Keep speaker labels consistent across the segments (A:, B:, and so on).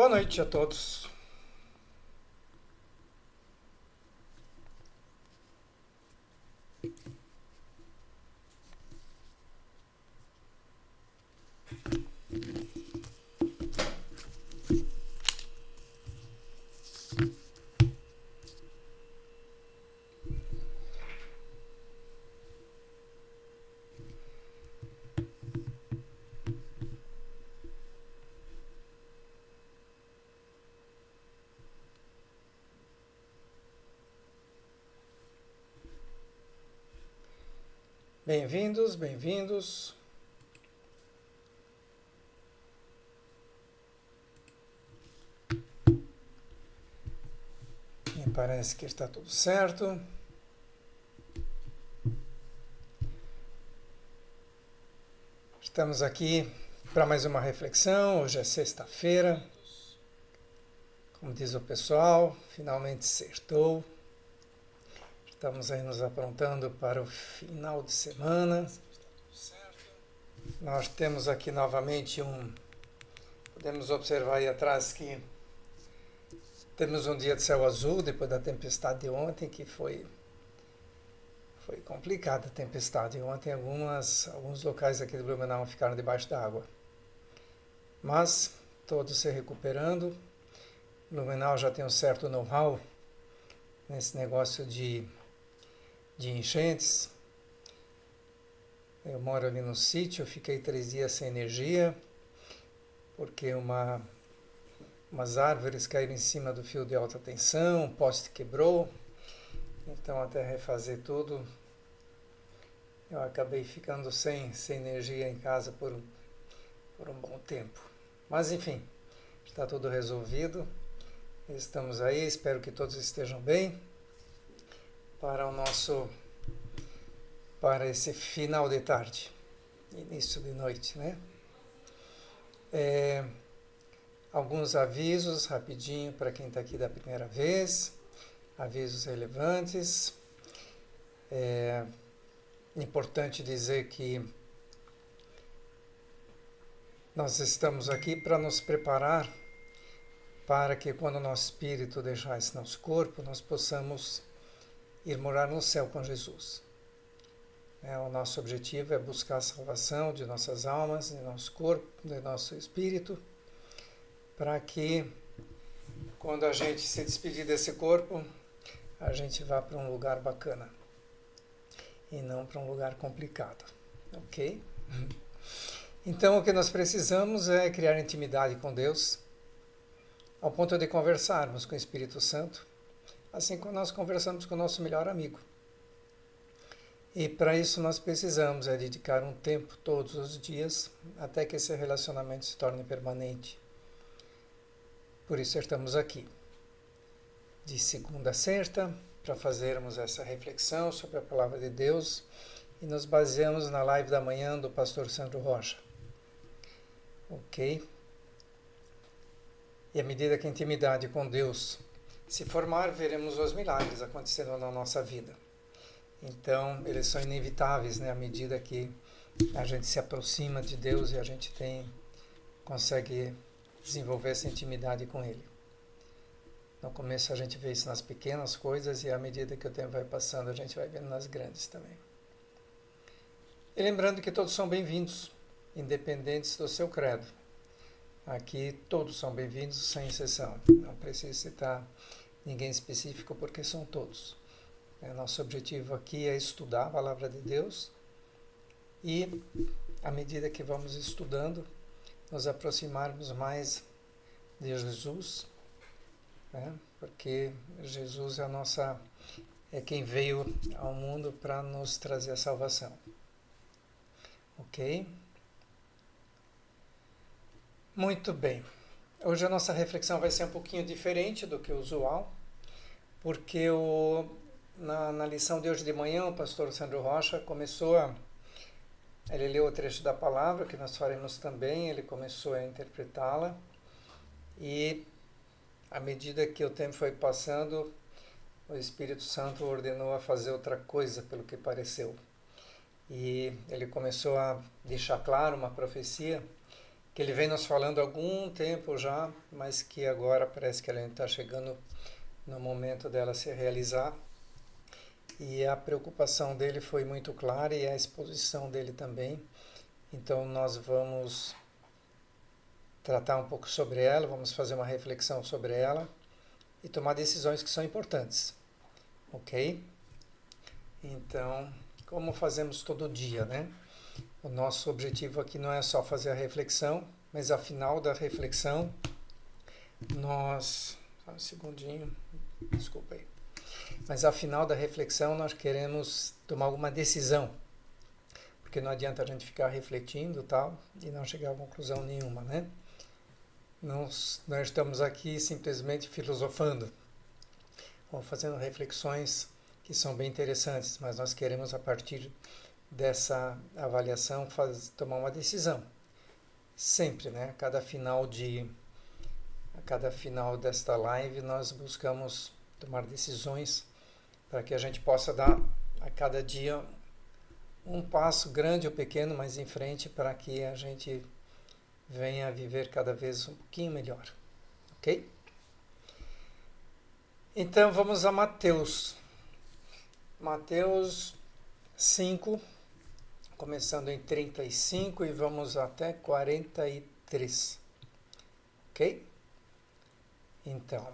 A: Boa noite a todos. Bem-vindos, bem-vindos. Me parece que está tudo certo. Estamos aqui para mais uma reflexão. Hoje é sexta-feira. Como diz o pessoal, finalmente sextou. Estamos aí nos aprontando para o final de semana. Nós temos aqui novamente podemos observar aí atrás que temos um dia de céu azul depois da tempestade de ontem, que foi complicada a tempestade. Ontem alguns locais aqui do Blumenau ficaram debaixo d'água. Mas todos se recuperando. Blumenau já tem um certo know-how nesse negócio de enchentes. Eu moro ali no sítio, fiquei 3 dias sem energia, porque umas árvores caíram em cima do fio de alta tensão, o poste quebrou, então até refazer tudo, eu acabei ficando sem energia em casa por um bom tempo. Mas enfim, está tudo resolvido, estamos aí, espero que todos estejam bem para esse final de tarde, início de noite, né? Alguns avisos rapidinho para quem está aqui da primeira vez, avisos relevantes. É importante dizer que nós estamos aqui para nos preparar para que quando o nosso espírito deixar esse nosso corpo, nós possamos ir morar no céu com Jesus. O nosso objetivo é buscar a salvação de nossas almas, de nosso corpo, de nosso espírito, para que quando a gente se despedir desse corpo, a gente vá para um lugar bacana e não para um lugar complicado, ok? Então o que nós precisamos é criar intimidade com Deus, ao ponto de conversarmos com o Espírito Santo, assim como nós conversamos com o nosso melhor amigo. E para isso nós precisamos dedicar um tempo todos os dias até que esse relacionamento se torne permanente. Por isso estamos aqui, de segunda a sexta, para fazermos essa reflexão sobre a Palavra de Deus e nos baseamos na live da manhã do pastor Sandro Rocha. Ok? E à medida que a intimidade com Deus se formar, veremos os milagres acontecendo na nossa vida. Então, eles são inevitáveis, né, à medida que a gente se aproxima de Deus e a gente consegue desenvolver essa intimidade com Ele. No começo a gente vê isso nas pequenas coisas e à medida que o tempo vai passando a gente vai vendo nas grandes também. E lembrando que todos são bem-vindos, independentes do seu credo. Aqui todos são bem-vindos sem exceção. Não preciso citar ninguém específico porque são todos. Nosso objetivo aqui é estudar a Palavra de Deus e, à medida que vamos estudando, nos aproximarmos mais de Jesus, né? Porque Jesus é quem veio ao mundo para nos trazer a salvação. Ok? Muito bem. Hoje a nossa reflexão vai ser um pouquinho diferente do que o usual, porque na lição de hoje de manhã, o pastor Sandro Rocha ele leu o trecho da palavra, que nós faremos também, ele começou a interpretá-la, e à medida que o tempo foi passando, o Espírito Santo ordenou a fazer outra coisa, pelo que pareceu. E ele começou a deixar claro uma profecia, que que ele vem nos falando há algum tempo já, mas que agora parece que ela está chegando no momento dela se realizar. E a preocupação dele foi muito clara e a exposição dele também. Então nós vamos tratar um pouco sobre ela, vamos fazer uma reflexão sobre ela e tomar decisões que são importantes, ok? Então, como fazemos todo dia, né? O nosso objetivo aqui não é só fazer a reflexão, mas ao final da reflexão, nós... Só um segundinho, desculpa aí. Mas ao final da reflexão, nós queremos tomar alguma decisão, porque não adianta a gente ficar refletindo tal e não chegar a conclusão nenhuma, né? Nós estamos aqui simplesmente filosofando, ou fazendo reflexões que são bem interessantes, mas nós queremos, a partir dessa avaliação, tomar uma decisão. Sempre, né? A cada final desta live, nós buscamos tomar decisões para que a gente possa dar a cada dia um passo grande ou pequeno mais em frente para que a gente venha a viver cada vez um pouquinho melhor, ok? Então vamos a Mateus 5, começando em 35 e vamos até 43, ok? Então,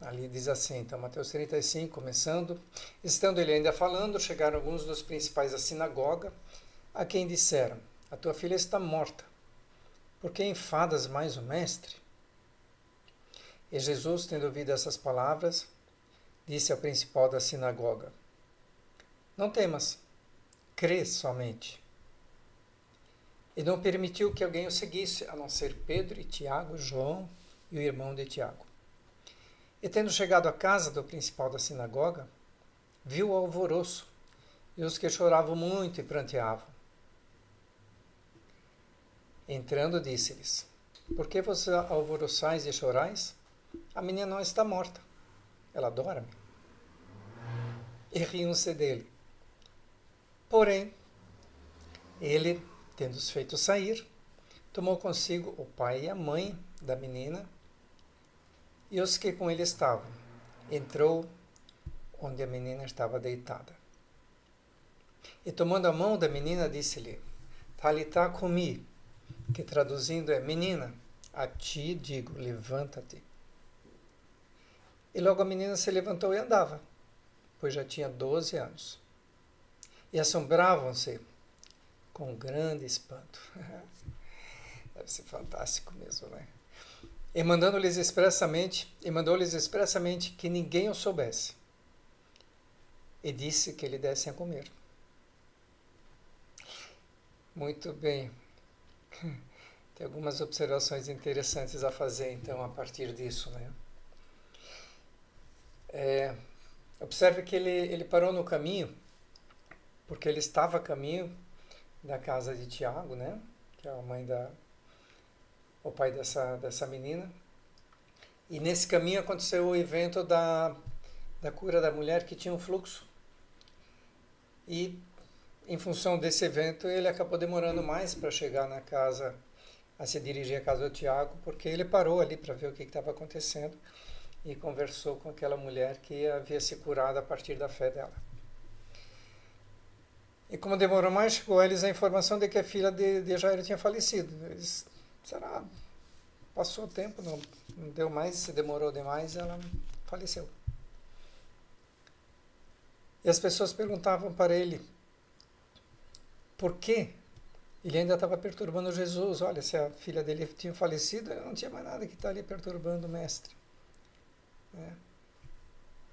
A: ali diz assim, então Mateus 35, começando, estando ele ainda falando, chegaram alguns dos principais da sinagoga, a quem disseram, a tua filha está morta, por que enfadas mais o mestre? E Jesus, tendo ouvido essas palavras, disse ao principal da sinagoga, não temas, crê somente. E não permitiu que alguém o seguisse, a não ser Pedro e Tiago, João e o irmão de Tiago. E tendo chegado à casa do principal da sinagoga, viu o alvoroço e os que choravam muito e pranteavam. Entrando, disse-lhes, por que vos alvoroçais e chorais? A menina não está morta, ela dorme. E riam-se dele. Porém, ele, tendo-os feito sair, tomou consigo o pai e a mãe da menina e os que com ele estavam. Entrou onde a menina estava deitada. E tomando a mão da menina, disse-lhe, Talitá cumi, que traduzindo é, menina, a ti digo, levanta-te. E logo a menina se levantou e andava, pois já tinha 12 anos. E assombravam-se com grande espanto. Deve ser fantástico mesmo, né? E mandou-lhes expressamente que ninguém o soubesse. E disse que lhe dessem a comer. Muito bem. Tem algumas observações interessantes a fazer, então, a partir disso, né? Observe que ele parou no caminho, porque ele estava a caminho da casa de Tiago, né? Que é o pai dessa menina. E nesse caminho aconteceu o evento da cura da mulher que tinha um fluxo. E, em função desse evento, ele acabou demorando mais para chegar na casa, a se dirigir à casa do Tiago, porque ele parou ali para ver o que estava acontecendo e conversou com aquela mulher que havia se curado a partir da fé dela. E como demorou mais, chegou a eles a informação de que a filha de Jairo tinha falecido. Eles, será? Passou o tempo, não deu mais, se demorou demais, ela faleceu. E as pessoas perguntavam para ele por quê? Ele ainda estava perturbando Jesus. Olha, se a filha dele tinha falecido, não tinha mais nada que estar ali perturbando o mestre.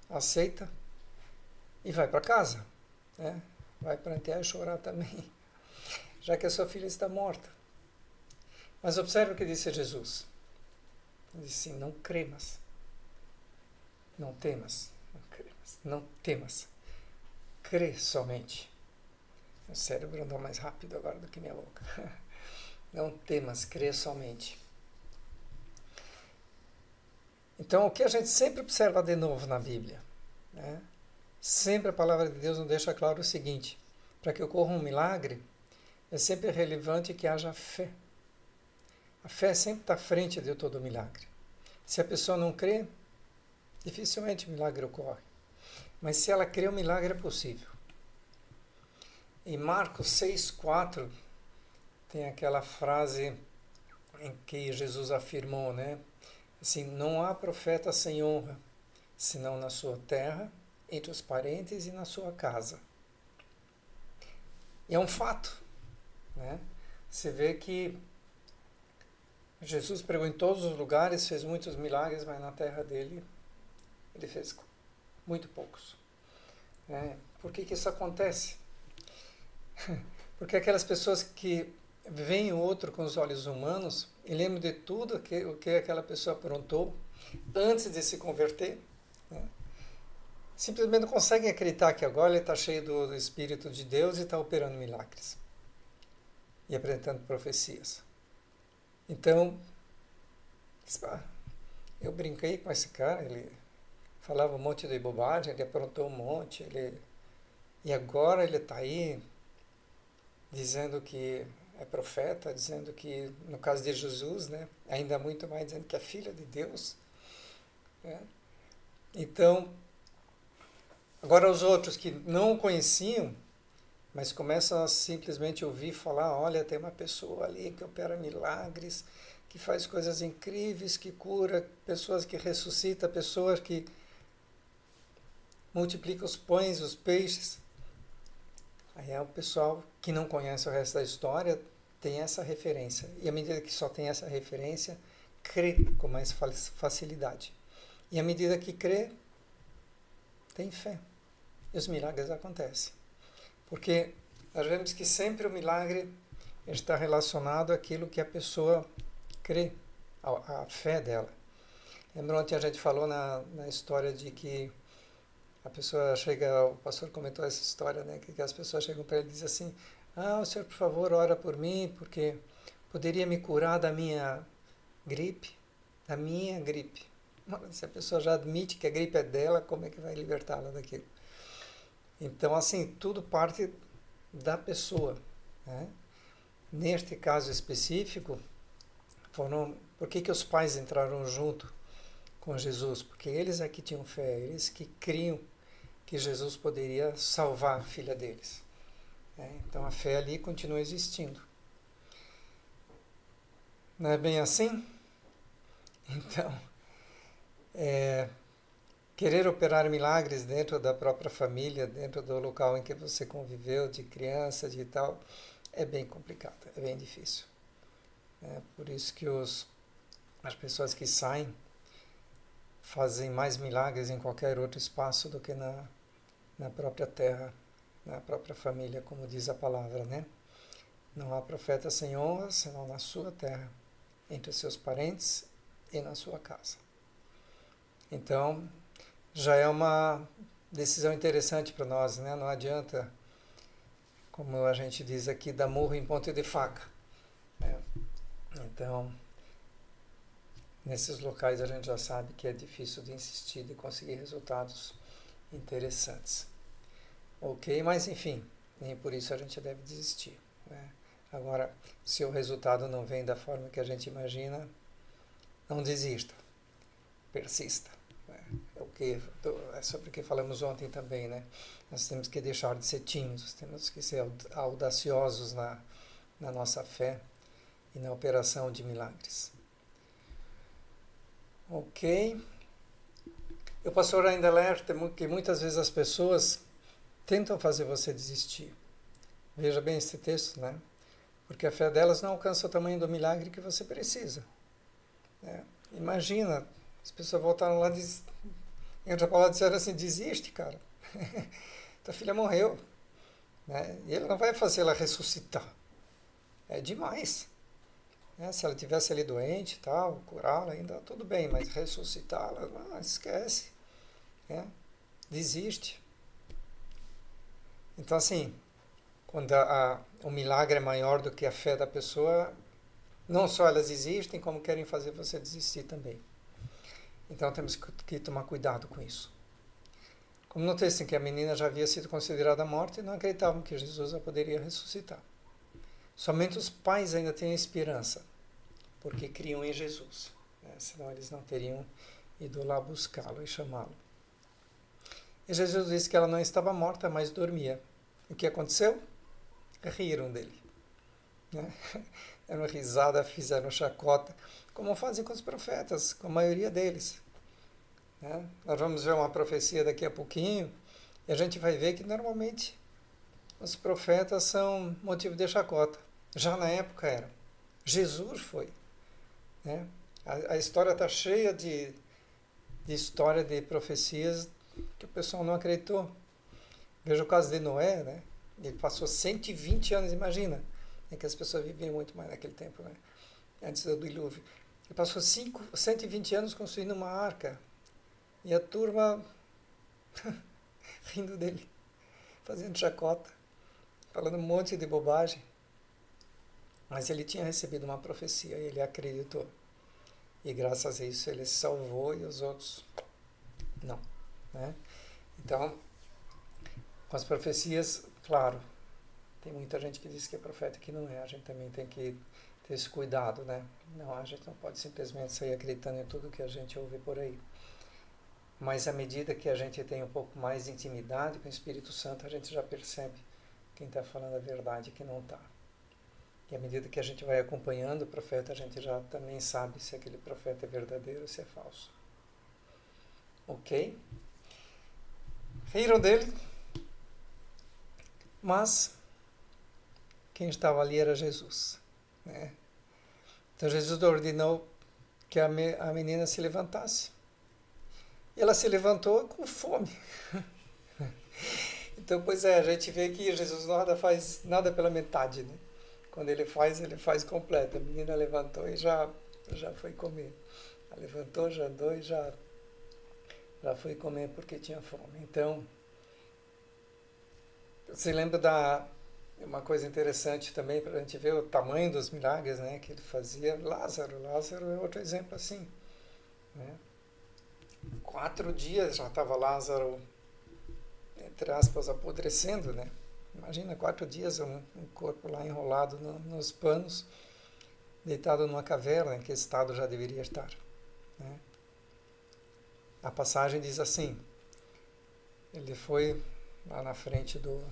A: Aceita e vai para casa. Vai prantear e chorar também, já que a sua filha está morta. Mas observe o que disse Jesus. Ele disse assim, não cremas. Não temas. Não temas. Crê somente. Meu cérebro andou mais rápido agora do que minha boca. Não temas, crê somente. Então, o que a gente sempre observa de novo na Bíblia, né? Sempre a palavra de Deus nos deixa claro o seguinte, para que ocorra um milagre, é sempre relevante que haja fé. A fé sempre está à frente de todo milagre. Se a pessoa não crê, dificilmente o milagre ocorre. Mas se ela crê, o milagre é possível. Em Marcos 6,4, tem aquela frase em que Jesus afirmou, né? Assim, não há profeta sem honra, senão na sua terra, entre os parentes e na sua casa. E é um fato, né? Você vê que Jesus pregou em todos os lugares, fez muitos milagres, mas na terra dele, ele fez muito poucos. Por que isso acontece? Porque aquelas pessoas que veem o outro com os olhos humanos e lembram de tudo o que aquela pessoa aprontou antes de se converter, né? Simplesmente não conseguem acreditar que agora ele está cheio do Espírito de Deus e está operando milagres e apresentando profecias. Então, eu brinquei com esse cara, ele falava um monte de bobagem, ele aprontou um monte, e agora ele está aí dizendo que é profeta, dizendo que, no caso de Jesus, né, ainda muito mais dizendo que é filho de Deus. Né? Então, agora os outros que não o conheciam, mas começam a simplesmente ouvir falar, olha, tem uma pessoa ali que opera milagres, que faz coisas incríveis, que cura, pessoas que ressuscita, pessoas que multiplica os pães, os peixes. Aí é o pessoal que não conhece o resto da história, tem essa referência. E à medida que só tem essa referência, crê com mais facilidade. E à medida que crê, tem fé. E os milagres acontecem. Porque nós vemos que sempre o milagre está relacionado àquilo que a pessoa crê, à fé dela. Lembra ontem a gente falou na história de que a pessoa chega, o pastor comentou essa história, né, que as pessoas chegam para ele e dizem assim, o senhor, por favor, ora por mim, porque poderia me curar da minha gripe. Da minha gripe. Se a pessoa já admite que a gripe é dela, como é que vai libertá-la daquilo? Então, assim, tudo parte da pessoa. Né? Neste caso específico, por que os pais entraram junto com Jesus? Porque eles é que tinham fé, eles que criam que Jesus poderia salvar a filha deles. Então a fé ali continua existindo. Não é bem assim? Então, querer operar milagres dentro da própria família, dentro do local em que você conviveu, de criança, de tal, é bem complicado, é bem difícil. Por isso que as pessoas que saem fazem mais milagres em qualquer outro espaço do que na própria terra, na própria família, como diz a palavra, né? Não há profeta sem honra, senão na sua terra, entre os seus parentes e na sua casa. Então, já é uma decisão interessante para nós, né? Não adianta, como a gente diz aqui, dar murro em ponta de faca. Né? Então, nesses locais a gente já sabe que é difícil de insistir, de conseguir resultados interessantes. Ok, mas enfim, nem por isso a gente deve desistir. Né? Agora, se o resultado não vem da forma que a gente imagina, não desista, persista. É sobre o que falamos ontem também, né? Nós temos que deixar de ser tímidos, temos que ser audaciosos na nossa fé e na operação de milagres. Ok? O pastor ainda alerta que muitas vezes as pessoas tentam fazer você desistir. Veja bem esse texto, né? Porque a fé delas não alcança o tamanho do milagre que você precisa. Né? Imagina, as pessoas voltaram lá e em outra palavra disseram assim, desiste, cara. Tua filha morreu. Né? E ele não vai fazer ela ressuscitar. É demais. Né? Se ela tivesse ali doente e tal, curá-la ainda, tudo bem, mas ressuscitá-la, esquece. Né? Desiste. Então, assim, quando o milagre é maior do que a fé da pessoa, não só elas desistem, como querem fazer você desistir também. Então temos que tomar cuidado com isso. Como no texto em que a menina já havia sido considerada morta e não acreditavam que Jesus a poderia ressuscitar. Somente os pais ainda têm esperança. porque criam em Jesus, né? Senão eles não teriam ido lá buscá-lo e chamá-lo. E Jesus disse que ela não estava morta, mas dormia. O que aconteceu? Riram dele, né? Deram risada, fizeram chacota, como fazem com os profetas, com a maioria deles, né? Nós vamos ver uma profecia daqui a pouquinho e a gente vai ver que normalmente os profetas são motivo de chacota. Já na época era. Jesus foi, né? A história está cheia de história de profecias que o pessoal não acreditou. Veja o caso de Noé, né? Ele passou 120 anos, imagina. É que as pessoas viviam muito mais naquele tempo, né? Antes do dilúvio. Ele passou 120 anos construindo uma arca. E a turma rindo dele, fazendo chacota, falando um monte de bobagem. Mas ele tinha recebido uma profecia e ele acreditou. E graças a isso ele se salvou e os outros não, né? Então, com as profecias, claro, tem muita gente que diz que é profeta e que não é. A gente também tem que ter esse cuidado, né? Não, a gente não pode simplesmente sair acreditando em tudo que a gente ouve por aí. Mas à medida que a gente tem um pouco mais de intimidade com o Espírito Santo, a gente já percebe quem está falando a verdade e quem não está. E à medida que a gente vai acompanhando o profeta, a gente já também sabe se aquele profeta é verdadeiro ou se é falso. Ok? Riram dele, mas quem estava ali era Jesus, né? Então Jesus ordenou que a menina se levantasse. E ela se levantou com fome. Então, pois é, a gente vê que Jesus nada faz nada pela metade, né? Quando ele faz completo. A menina levantou e já foi comer. Ela levantou, já andou e já foi comer porque tinha fome. Então, você lembra uma coisa interessante também para a gente ver o tamanho dos milagres, né, que ele fazia? Lázaro é outro exemplo assim, né? 4 dias já estava Lázaro, entre aspas, apodrecendo, né? Imagina 4 dias um corpo lá enrolado nos panos, deitado numa caverna, em que estado já deveria estar, né? A passagem diz assim: ele foi lá na frente do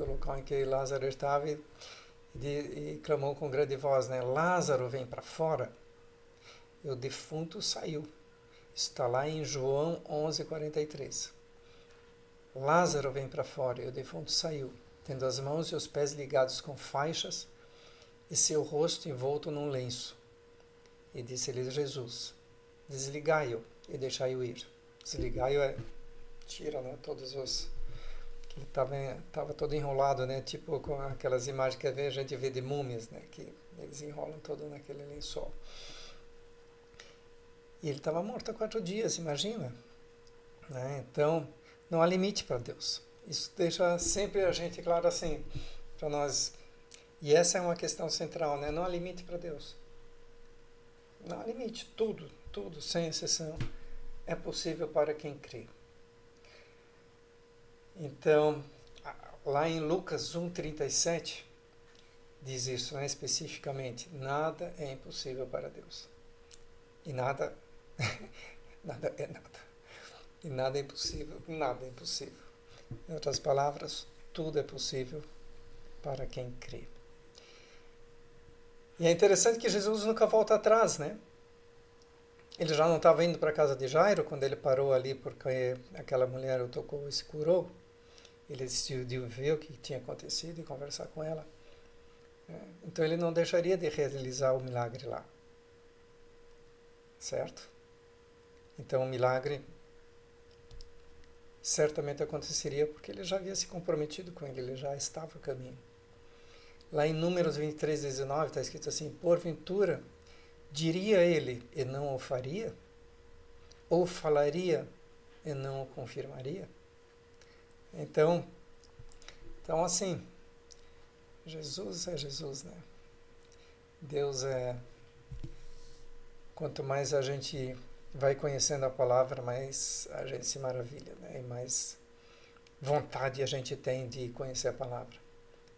A: local em que Lázaro estava e clamou com grande voz, né? Lázaro, vem para fora. E o defunto saiu. Está lá em João 11:43. Lázaro vem para fora e o defunto saiu, tendo as mãos e os pés ligados com faixas e seu rosto envolto num lenço. E disse-lhe Jesus: desligai-o e deixai-o ir. Desligai-o é tira, né, todos os que ele estava todo enrolado, né, tipo com aquelas imagens que a gente vê de múmias, né, que eles enrolam todo naquele lençol. E ele estava morto há 4 dias, imagina, né? Então, não há limite para Deus. Isso deixa sempre a gente claro assim, para nós. E essa é uma questão central, né? Não há limite para Deus. Não há limite. Tudo, sem exceção, é possível para quem crê. Então, lá em Lucas 1:37, diz isso, né, especificamente: nada é impossível para Deus. E nada, nada é nada. E nada é impossível, nada é impossível. Em outras palavras, tudo é possível para quem crê. E é interessante que Jesus nunca volta atrás, né? Ele já não estava indo para a casa de Jairo quando ele parou ali porque aquela mulher o tocou e se curou. Ele decidiu ver o que tinha acontecido e conversar com ela. Então ele não deixaria de realizar o milagre lá. Certo? Então o milagre certamente aconteceria porque ele já havia se comprometido com ele já estava a caminho. Lá em Números 23:19 está escrito assim: porventura diria ele e não o faria? Ou falaria e não o confirmaria? Então assim, Jesus é Jesus, né? Deus é... Quanto mais a gente vai conhecendo a palavra, mais a gente se maravilha, né? E mais vontade a gente tem de conhecer a palavra.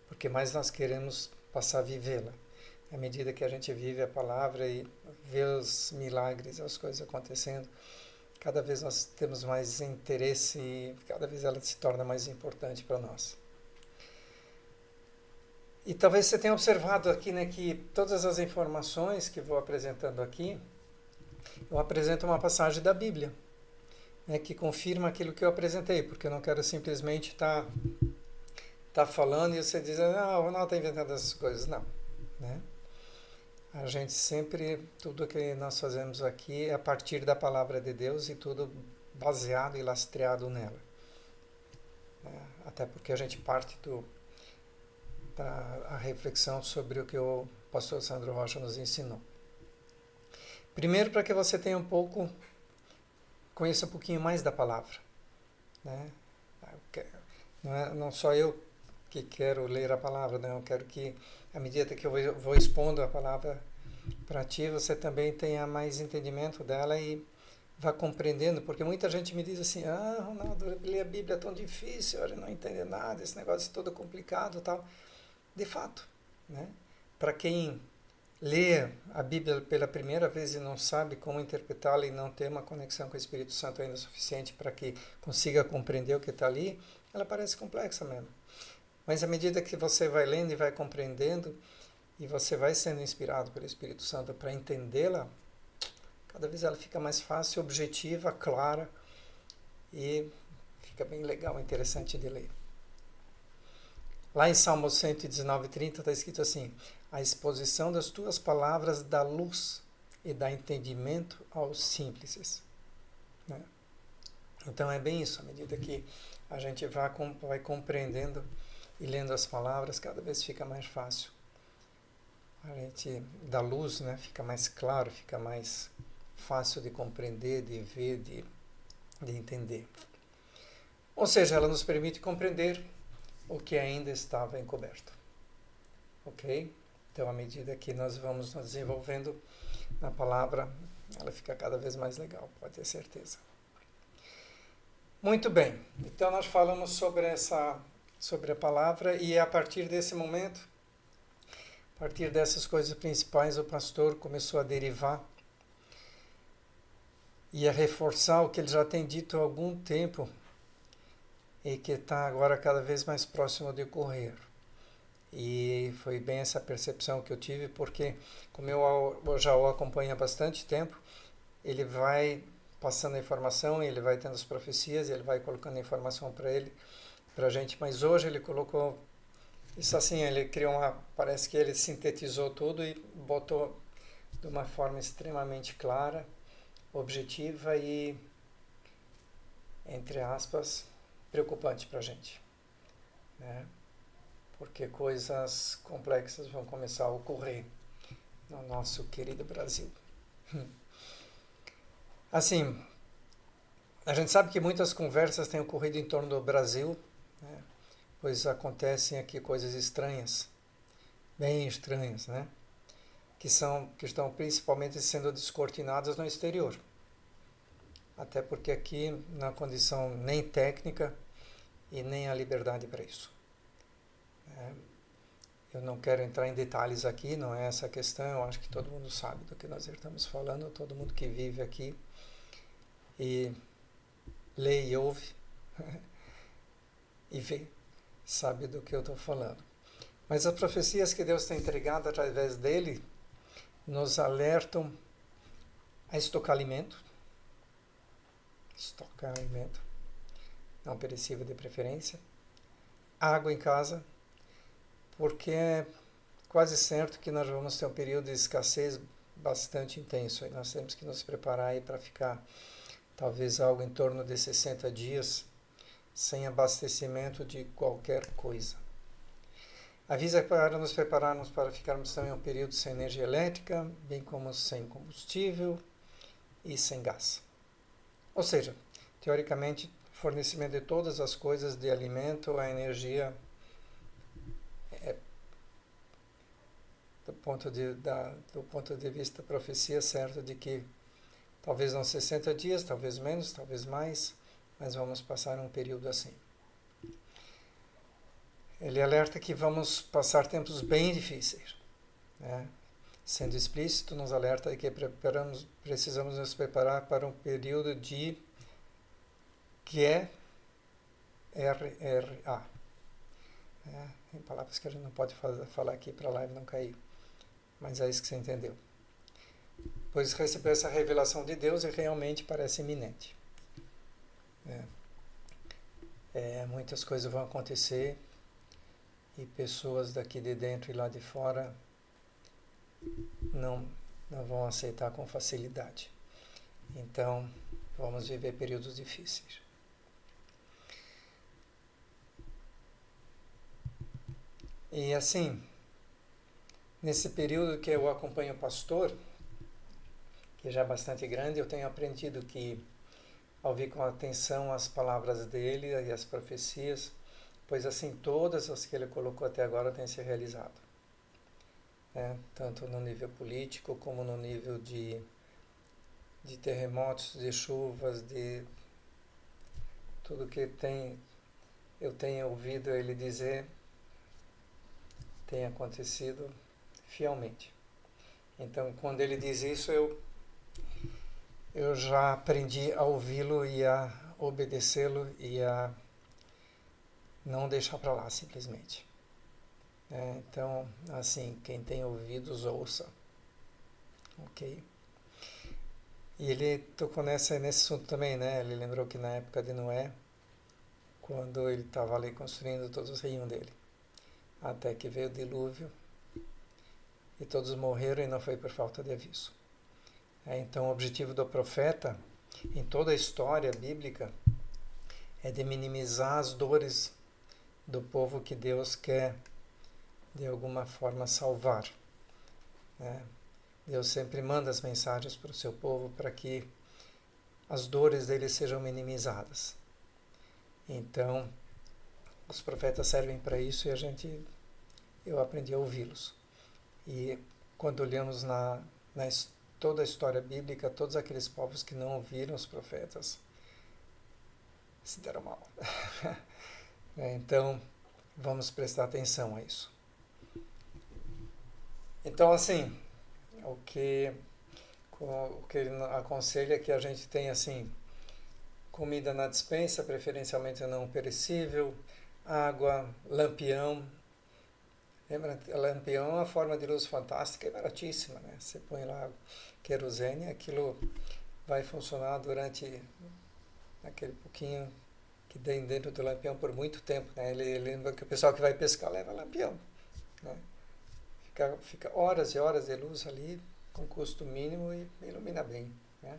A: Porque mais nós queremos passar a vivê-la. à medida que a gente vive a palavra e vê os milagres, as coisas acontecendo, cada vez nós temos mais interesse e cada vez ela se torna mais importante para nós. E talvez você tenha observado aqui, né, que todas as informações que vou apresentando aqui, eu apresento uma passagem da Bíblia, né, que confirma aquilo que eu apresentei, porque eu não quero simplesmente estar falando e você diz, ah, o Ronaldo está inventando essas coisas. Não, né? A gente sempre, tudo que nós fazemos aqui é a partir da palavra de Deus e tudo baseado e lastreado nela. Até porque a gente parte da reflexão sobre o que o pastor Sandro Rocha nos ensinou. Primeiro, para que você tenha conheça um pouquinho mais da palavra, né? Não só eu que quero ler a palavra, né? Eu quero que, à medida que eu vou expondo a palavra para ti, você também tenha mais entendimento dela e vá compreendendo, porque muita gente me diz assim, ah, Ronaldo, ler a Bíblia é tão difícil, olha, não entende nada, esse negócio é todo complicado e tal. De fato, né? Para quem lê a Bíblia pela primeira vez e não sabe como interpretá-la e não ter uma conexão com o Espírito Santo ainda suficiente para que consiga compreender o que está ali, ela parece complexa mesmo. Mas à medida que você vai lendo e vai compreendendo, e você vai sendo inspirado pelo Espírito Santo para entendê-la, cada vez ela fica mais fácil, objetiva, clara e fica bem legal, interessante de ler. Lá em Salmo 119:30 está escrito assim, a exposição das tuas palavras dá luz e dá entendimento aos simples. Né? Então é bem isso, à medida que a gente vai compreendendo e lendo as palavras, cada vez fica mais fácil. A gente dá luz, né? Fica mais claro, fica mais fácil de compreender, de ver, de entender. Ou seja, ela nos permite compreender o que ainda estava encoberto. Ok? Então, à medida que nós vamos nos desenvolvendo na palavra, ela fica cada vez mais legal, pode ter certeza. Muito bem, então nós falamos sobre a palavra e a partir desse momento, a partir dessas coisas principais, o pastor começou a derivar e a reforçar o que ele já tem dito há algum tempo e que está agora cada vez mais próximo de ocorrer. E foi bem essa percepção que eu tive, porque como eu já o acompanho há bastante tempo, ele vai passando a informação, ele vai tendo as profecias, ele vai colocando a informação para a gente, mas hoje ele colocou isso assim, ele criou parece que ele sintetizou tudo e botou de uma forma extremamente clara, objetiva e, entre aspas, preocupante para a gente, né? Porque coisas complexas vão começar a ocorrer no nosso querido Brasil. Assim, a gente sabe que muitas conversas têm ocorrido em torno do Brasil, né? Pois acontecem aqui coisas estranhas, bem estranhas, né? Que estão principalmente sendo descortinadas no exterior. Até porque aqui não há condição nem técnica e nem a liberdade para isso. Eu não quero entrar em detalhes aqui, não é essa a questão, eu acho que todo mundo sabe do que nós estamos falando, todo mundo que vive aqui e lê e ouve e vê, sabe do que eu estou falando. Mas as profecias que Deus tem entregado através dele nos alertam a estocar alimento, não perecível de preferência, água em casa, porque é quase certo que nós vamos ter um período de escassez bastante intenso. E nós temos que nos preparar para ficar talvez algo em torno de 60 dias sem abastecimento de qualquer coisa. Avisa para nos prepararmos para ficarmos também um período sem energia elétrica, bem como sem combustível e sem gás. Ou seja, teoricamente, fornecimento de todas as coisas de alimento, a energia do ponto de vista da profecia, certo, de que talvez não 60 dias, talvez menos, talvez mais, mas vamos passar um período assim. Ele alerta que vamos passar tempos bem difíceis, né? sendo explícito, nos alerta de que precisamos nos preparar para um período de GRRA. Em palavras que a gente não pode falar aqui para a live não cair, mas é isso que você entendeu. Pois recebeu essa revelação de Deus e realmente parece iminente. Muitas coisas vão acontecer e pessoas daqui de dentro e lá de fora não vão aceitar com facilidade. Então, vamos viver períodos difíceis. E assim, nesse período que eu acompanho o pastor, que já é bastante grande, eu tenho aprendido que, ao ouvir com atenção as palavras dele e as profecias, pois assim todas as que ele colocou até agora têm se realizado. Tanto no nível político, como no nível de terremotos, de chuvas, de tudo que eu tenho ouvido ele dizer, tem acontecido fielmente. Então, quando ele diz isso, eu já aprendi a ouvi-lo e a obedecê-lo e a não deixar para lá simplesmente. Então, assim, quem tem ouvidos, ouça. Ok? E ele tocou nesse assunto também, né? Ele lembrou que na época de Noé, quando ele estava ali construindo, todos riam dele. Até que veio o dilúvio e todos morreram e não foi por falta de aviso. Então, o objetivo do profeta, em toda a história bíblica, é de minimizar as dores do povo que Deus quer, de alguma forma, salvar. Deus sempre manda as mensagens para o seu povo para que as dores deles sejam minimizadas. Então, os profetas servem para isso e eu aprendi a ouvi-los. E quando olhamos toda a história bíblica, todos aqueles povos que não ouviram os profetas se deram mal. Então, vamos prestar atenção a isso. Então, assim, o que ele aconselha é que a gente tenha, assim, comida na despensa, preferencialmente não perecível, água, lampião. Lembra, lampião é uma forma de luz fantástica e baratíssima, né? Você põe lá querosene, aquilo vai funcionar durante aquele pouquinho que tem dentro do lampião por muito tempo, né? Ele lembra que o pessoal que vai pescar leva lampião, né? Fica horas e horas de luz ali, com custo mínimo e ilumina bem, né?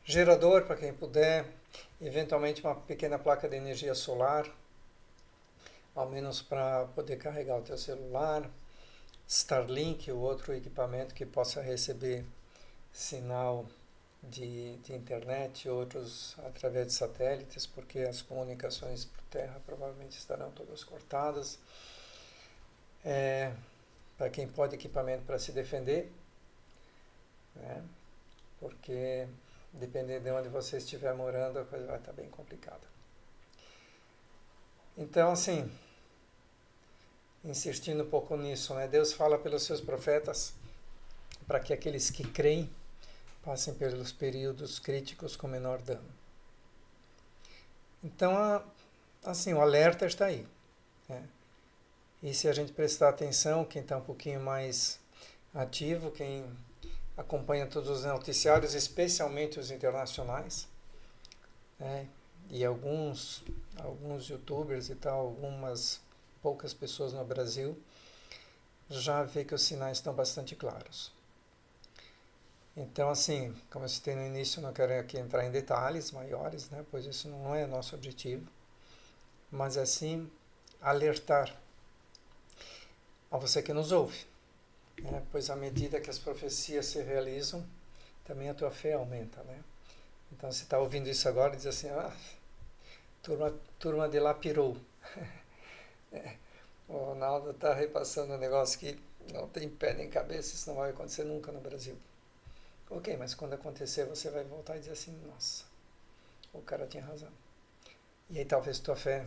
A: Gerador, para quem puder, eventualmente uma pequena placa de energia solar, ao menos para poder carregar o teu celular, Starlink, o outro equipamento que possa receber sinal de internet, outros através de satélites, porque as comunicações por terra provavelmente estarão todas cortadas. Para quem pode, equipamento para se defender, né? Porque dependendo de onde você estiver morando, a coisa vai estar bem complicada. Então, assim, insistindo um pouco nisso, né? Deus fala pelos seus profetas para que aqueles que creem passem pelos períodos críticos com menor dano. Então, assim, o alerta está aí, né? E se a gente prestar atenção, quem está um pouquinho mais ativo, quem acompanha todos os noticiários, especialmente os internacionais, né? E alguns youtubers e tal, algumas poucas pessoas no Brasil, já vê que os sinais estão bastante claros. Então, assim, como eu citei no início, não quero aqui entrar em detalhes maiores, né, pois isso não é nosso objetivo, mas assim, alertar a você que nos ouve, né, pois à medida que as profecias se realizam, também a tua fé aumenta, né? Então, você está ouvindo isso agora e diz assim, turma de lá pirou. O Ronaldo está repassando um negócio que não tem pé nem cabeça, isso não vai acontecer nunca no Brasil. Ok, mas quando acontecer você vai voltar e dizer assim, nossa, o cara tinha razão. E aí talvez tua fé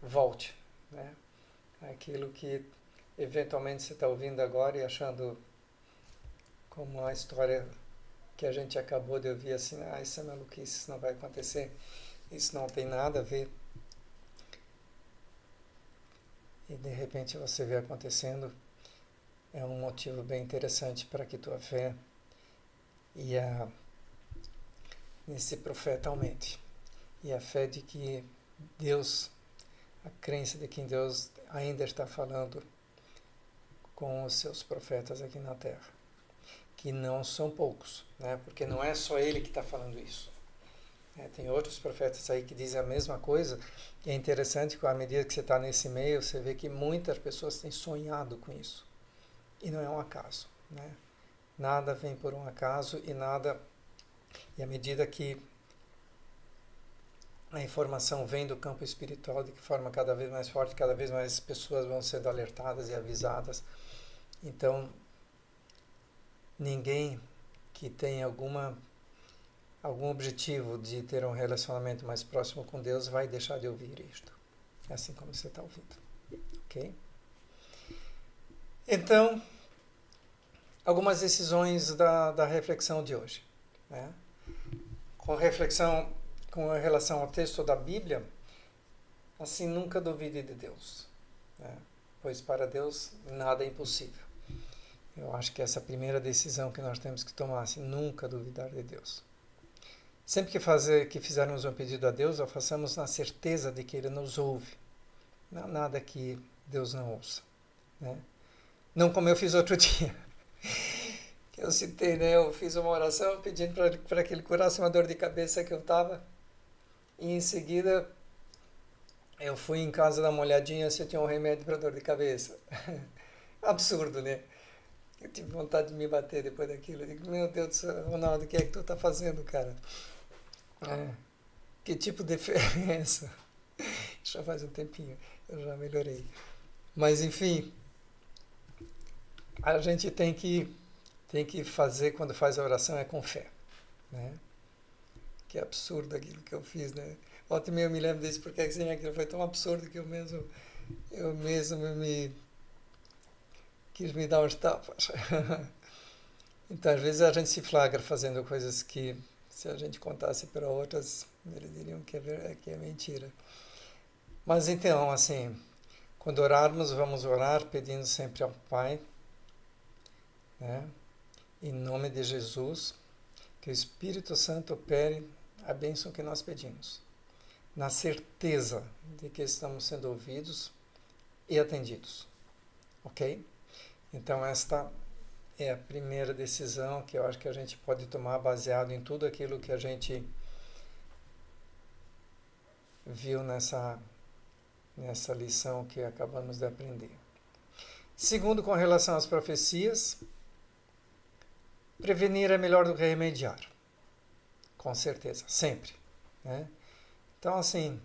A: volte, né? Aquilo que eventualmente você está ouvindo agora e achando como a história que a gente acabou de ouvir, assim, isso é maluquice, isso não vai acontecer, isso não tem nada a ver. E de repente você vê acontecendo, é um motivo bem interessante para que tua fé e nesse profeta aumente. E a fé de que Deus, a crença de que Deus ainda está falando com os seus profetas aqui na Terra. Que não são poucos, né? Porque não é só ele que está falando isso. Tem outros profetas aí que dizem a mesma coisa. E é interessante que à medida que você está nesse meio, você vê que muitas pessoas têm sonhado com isso. E não é um acaso, né? Nada vem por um acaso e à medida que a informação vem do campo espiritual de que forma cada vez mais forte, cada vez mais pessoas vão sendo alertadas e avisadas. Então, ninguém que tem algum objetivo de ter um relacionamento mais próximo com Deus vai deixar de ouvir isto. É assim como você está ouvindo. Ok? Então, algumas decisões da reflexão de hoje. Né? Com relação ao texto da Bíblia, assim, nunca duvide de Deus. Né? Pois para Deus nada é impossível. Eu acho que essa é a primeira decisão que nós temos que tomar, assim, nunca duvidar de Deus. Sempre que fizermos um pedido a Deus, o façamos na certeza de que Ele nos ouve. Não há nada que Deus não ouça. Né? Não como eu fiz outro dia. Que eu citei, né? Eu fiz uma oração pedindo para que Ele curasse uma dor de cabeça que eu estava. E em seguida, eu fui em casa dar uma olhadinha se eu tinha um remédio para dor de cabeça. Absurdo, né? Eu tive vontade de me bater depois daquilo. Eu digo, meu Deus do céu, Ronaldo, o que é que tu tá fazendo, cara? Que tipo de fé é essa? Já faz um tempinho, eu já melhorei. Mas, enfim, a gente tem que fazer, quando faz a oração, é com fé. Né? Que absurdo aquilo que eu fiz, né? Ontem mesmo eu me lembro disso, porque assim, aquilo foi tão absurdo que eu mesmo me quis me dar uns tapas. Então, às vezes a gente se flagra fazendo coisas que, se a gente contasse para outras, eles diriam que é mentira. Mas então, assim, quando orarmos, vamos orar pedindo sempre ao Pai, né? Em nome de Jesus, que o Espírito Santo opere a bênção que nós pedimos, na certeza de que estamos sendo ouvidos e atendidos. Ok? Então, esta é a primeira decisão que eu acho que a gente pode tomar baseado em tudo aquilo que a gente viu nessa lição que acabamos de aprender. Segundo, com relação às profecias, prevenir é melhor do que remediar. Com certeza, sempre. Né? Então, assim,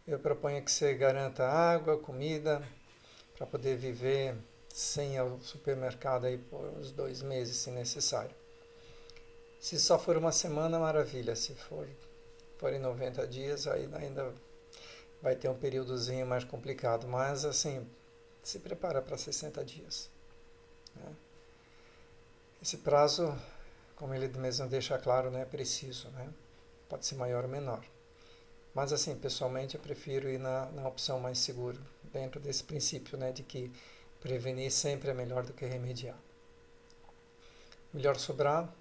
A: eu proponho que você garanta água, comida, para poder viver sem ir ao supermercado aí por uns 2 meses, se necessário. Se só for uma semana, maravilha. Se forem 90 dias, aí ainda vai ter um períodozinho mais complicado. Mas, assim, se prepara para 60 dias. Né? Esse prazo, como ele mesmo deixa claro, não é preciso. Né? Pode ser maior ou menor. Mas, assim, pessoalmente, eu prefiro ir na opção mais segura, dentro desse princípio, né, de que prevenir sempre é melhor do que remediar. Melhor sobrar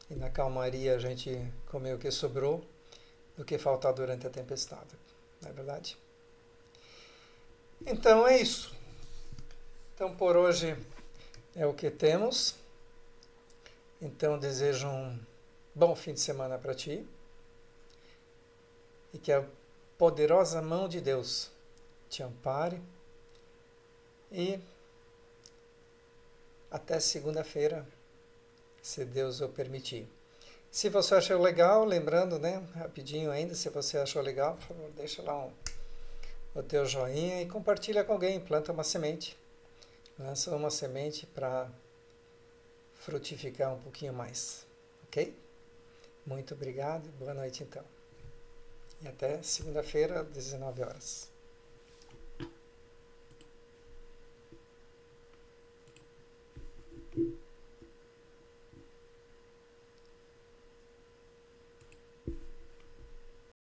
A: e na calmaria a gente comer o que sobrou do que faltar durante a tempestade. Não é verdade? Então é isso. Então por hoje é o que temos. Então desejo um bom fim de semana para ti e que a poderosa mão de Deus te ampare e até segunda-feira, se Deus o permitir. Se você achou legal, lembrando, né, rapidinho ainda, se você achou legal, por favor, deixa lá o teu joinha e compartilha com alguém, planta uma semente. Lança uma semente para frutificar um pouquinho mais, ok? Muito obrigado e boa noite então. E até segunda-feira, às 19 horas.